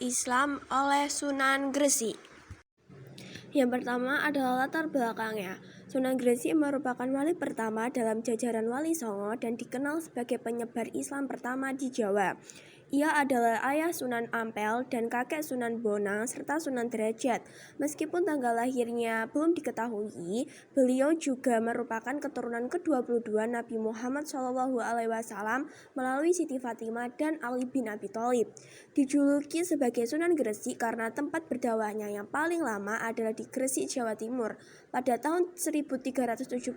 Islam oleh Sunan Gresik. Yang pertama adalah latar belakangnya. Sunan Gresik merupakan wali pertama dalam jajaran Wali Songo dan dikenal sebagai penyebar Islam pertama di Jawa. Ia adalah ayah Sunan Ampel dan kakek Sunan Bonang serta Sunan Derajat. Meskipun tanggal lahirnya belum diketahui, beliau juga merupakan keturunan ke-22 Nabi Muhammad SAW melalui Siti Fatimah dan Ali bin Abi Thalib. Dijuluki sebagai Sunan Gresik karena tempat berdakwahnya yang paling lama adalah di Gresik, Jawa Timur. Pada tahun 1371,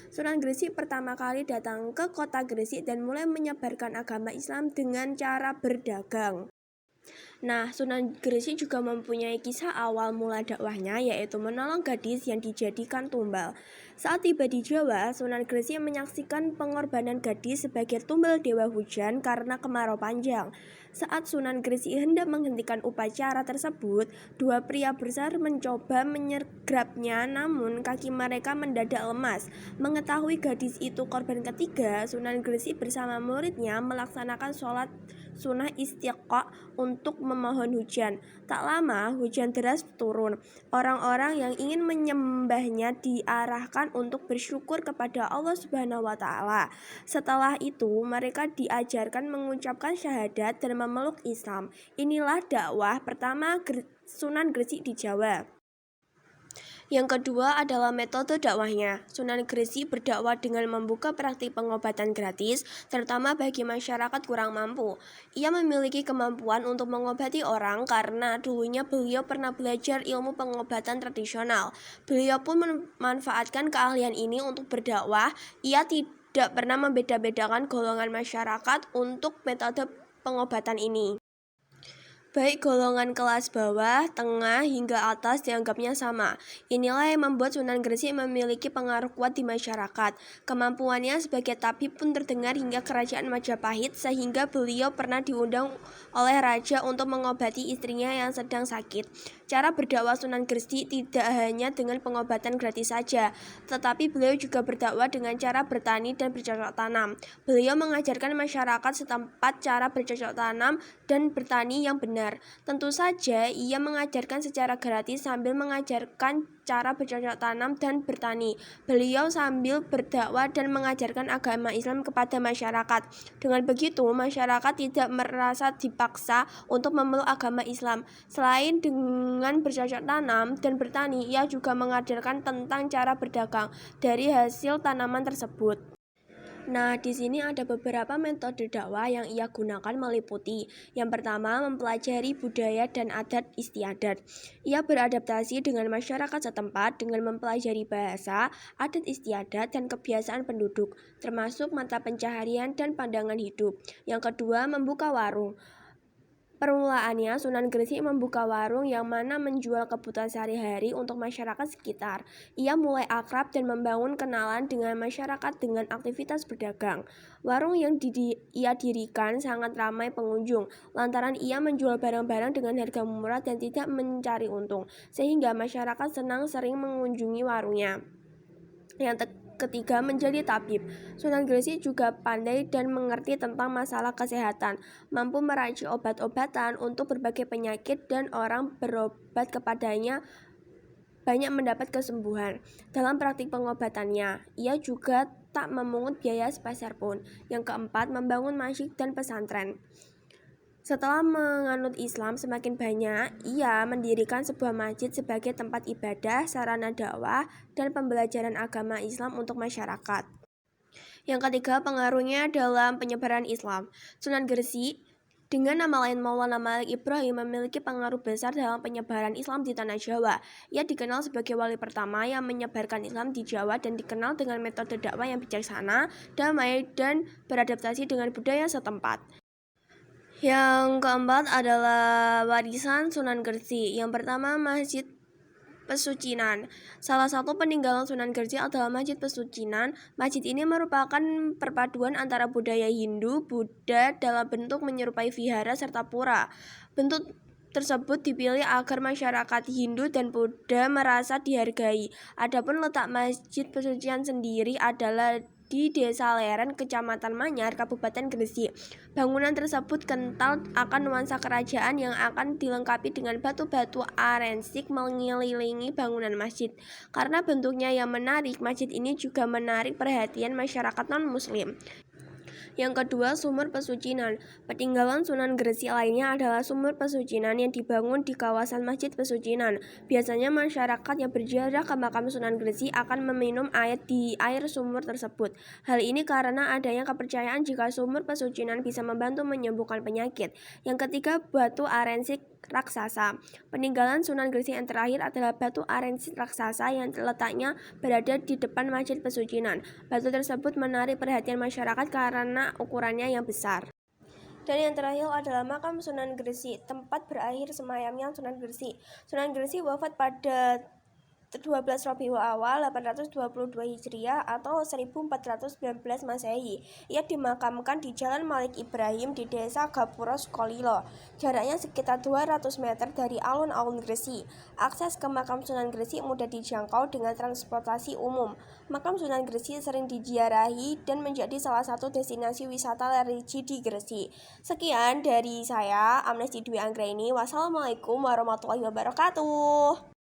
Sunan Gresik pertama kali datang ke kota Gresik dan mulai menyebarkan agama Islam dengan cara berdagang. Nah, Sunan Gresik juga mempunyai kisah awal mula dakwahnya, yaitu menolong gadis yang dijadikan tumbal. Saat tiba di Jawa, Sunan Gresik menyaksikan pengorbanan gadis sebagai tumbal dewa hujan karena kemarau panjang. Saat Sunan Gresik hendak menghentikan upacara tersebut, dua pria besar mencoba menyergapnya, namun kaki mereka mendadak lemas. Mengetahui gadis itu korban ketiga, Sunan Gresik bersama muridnya melaksanakan sholat sunnah istisqa untuk memohon hujan. Tak lama, hujan deras turun. Orang-orang yang ingin menyembahnya diarahkan untuk bersyukur kepada Allah Subhanahu wa Ta'ala. Setelah itu, mereka diajarkan mengucapkan syahadat dan memeluk Islam. Inilah dakwah pertama Sunan Gresik di Jawa. Yang kedua adalah metode dakwahnya. Sunan Gresik berdakwah dengan membuka praktik pengobatan gratis, terutama bagi masyarakat kurang mampu. Ia memiliki kemampuan untuk mengobati orang karena dulunya beliau pernah belajar ilmu pengobatan tradisional. Beliau pun memanfaatkan keahlian ini untuk berdakwah. Ia tidak pernah membeda-bedakan golongan masyarakat untuk metode pengobatan ini. Baik golongan kelas bawah, tengah, hingga atas dianggapnya sama. Inilah yang membuat Sunan Gresik memiliki pengaruh kuat di masyarakat. Kemampuannya sebagai tabib pun terdengar hingga kerajaan Majapahit, sehingga beliau pernah diundang oleh raja untuk mengobati istrinya yang sedang sakit. Cara berdakwah Sunan Gresik tidak hanya dengan pengobatan gratis saja, tetapi beliau juga berdakwah dengan cara bertani dan bercocok tanam. Beliau mengajarkan masyarakat setempat cara bercocok tanam dan bertani yang benar. Tentu saja ia mengajarkan secara gratis sambil mengajarkan cara bercocok tanam dan bertani. Beliau sambil berdakwah dan mengajarkan agama Islam kepada masyarakat. Dengan begitu, masyarakat tidak merasa dipaksa untuk memeluk agama Islam. Selain dengan bercocok tanam dan bertani, ia juga mengajarkan tentang cara berdagang dari hasil tanaman tersebut. Nah, di sini ada beberapa metode dakwah yang ia gunakan meliputi. Yang pertama, mempelajari budaya dan adat istiadat. Ia beradaptasi dengan masyarakat setempat dengan mempelajari bahasa, adat istiadat, dan kebiasaan penduduk, termasuk mata pencaharian dan pandangan hidup. Yang kedua, membuka warung. Permulaannya, Sunan Gresik membuka warung yang mana menjual kebutuhan sehari-hari untuk masyarakat sekitar. Ia mulai akrab dan membangun kenalan dengan masyarakat dengan aktivitas berdagang. Warung yang ia dirikan sangat ramai pengunjung, lantaran ia menjual barang-barang dengan harga murah dan tidak mencari untung, sehingga masyarakat senang sering mengunjungi warungnya. Yang ketiga, menjadi tabib. Sunan Gresik juga pandai dan mengerti tentang masalah kesehatan, mampu meracik obat-obatan untuk berbagai penyakit dan orang berobat kepadanya banyak mendapat kesembuhan. Dalam praktik pengobatannya, ia juga tak memungut biaya sepeser pun. Yang keempat, membangun masjid dan pesantren. Setelah menganut Islam semakin banyak, ia mendirikan sebuah masjid sebagai tempat ibadah, sarana dakwah, dan pembelajaran agama Islam untuk masyarakat. Yang ketiga, pengaruhnya dalam penyebaran Islam. Sunan Gresik dengan nama lain Maulana Malik Ibrahim memiliki pengaruh besar dalam penyebaran Islam di tanah Jawa. Ia dikenal sebagai wali pertama yang menyebarkan Islam di Jawa dan dikenal dengan metode dakwah yang bijaksana, damai, dan beradaptasi dengan budaya setempat. Yang keempat adalah warisan Sunan Gresik. Yang pertama, Masjid Pesucinan. Salah satu peninggalan Sunan Gresik adalah Masjid Pesucinan. Masjid ini merupakan perpaduan antara budaya Hindu, Buddha dalam bentuk menyerupai vihara serta pura. Bentuk tersebut dipilih agar masyarakat Hindu dan Buddha merasa dihargai. Adapun letak Masjid Pesucinan sendiri adalah di Desa Leren, Kecamatan Manyar, Kabupaten Gresik. Bangunan tersebut kental akan nuansa kerajaan yang akan dilengkapi dengan batu-batu arensik mengelilingi bangunan masjid. Karena bentuknya yang menarik, masjid ini juga menarik perhatian masyarakat non-muslim. Yang kedua, sumur pesucinan. Peninggalan Sunan Gresik lainnya adalah sumur pesucinan yang dibangun di kawasan Masjid Pesucinan. Biasanya masyarakat yang berziarah ke makam Sunan Gresik akan meminum air di air sumur tersebut. Hal ini karena adanya kepercayaan jika sumur pesucinan bisa membantu menyembuhkan penyakit. Yang ketiga, batu arensik raksasa. Peninggalan Sunan Gresik yang terakhir adalah batu arensik raksasa yang letaknya berada di depan Masjid Pesucinan. Batu tersebut menarik perhatian masyarakat karena ukurannya yang besar. Dan yang terakhir adalah makam Sunan Gresik, tempat berakhir semayamnya Sunan Gresik. Sunan Gresik wafat pada 12 Rabiul Awal 822 Hijriah atau 1419 Masehi. Ia dimakamkan di Jalan Malik Ibrahim di Desa Gapura Sukolilo. Jaraknya sekitar 200 meter dari alun-alun Gresik. Akses ke makam Sunan Gresik mudah dijangkau dengan transportasi umum. Makam Sunan Gresik sering diziarahi dan menjadi salah satu destinasi wisata religi di Gresik. Sekian dari saya, Amnesty Dwi Anggraini. Wassalamualaikum warahmatullahi wabarakatuh.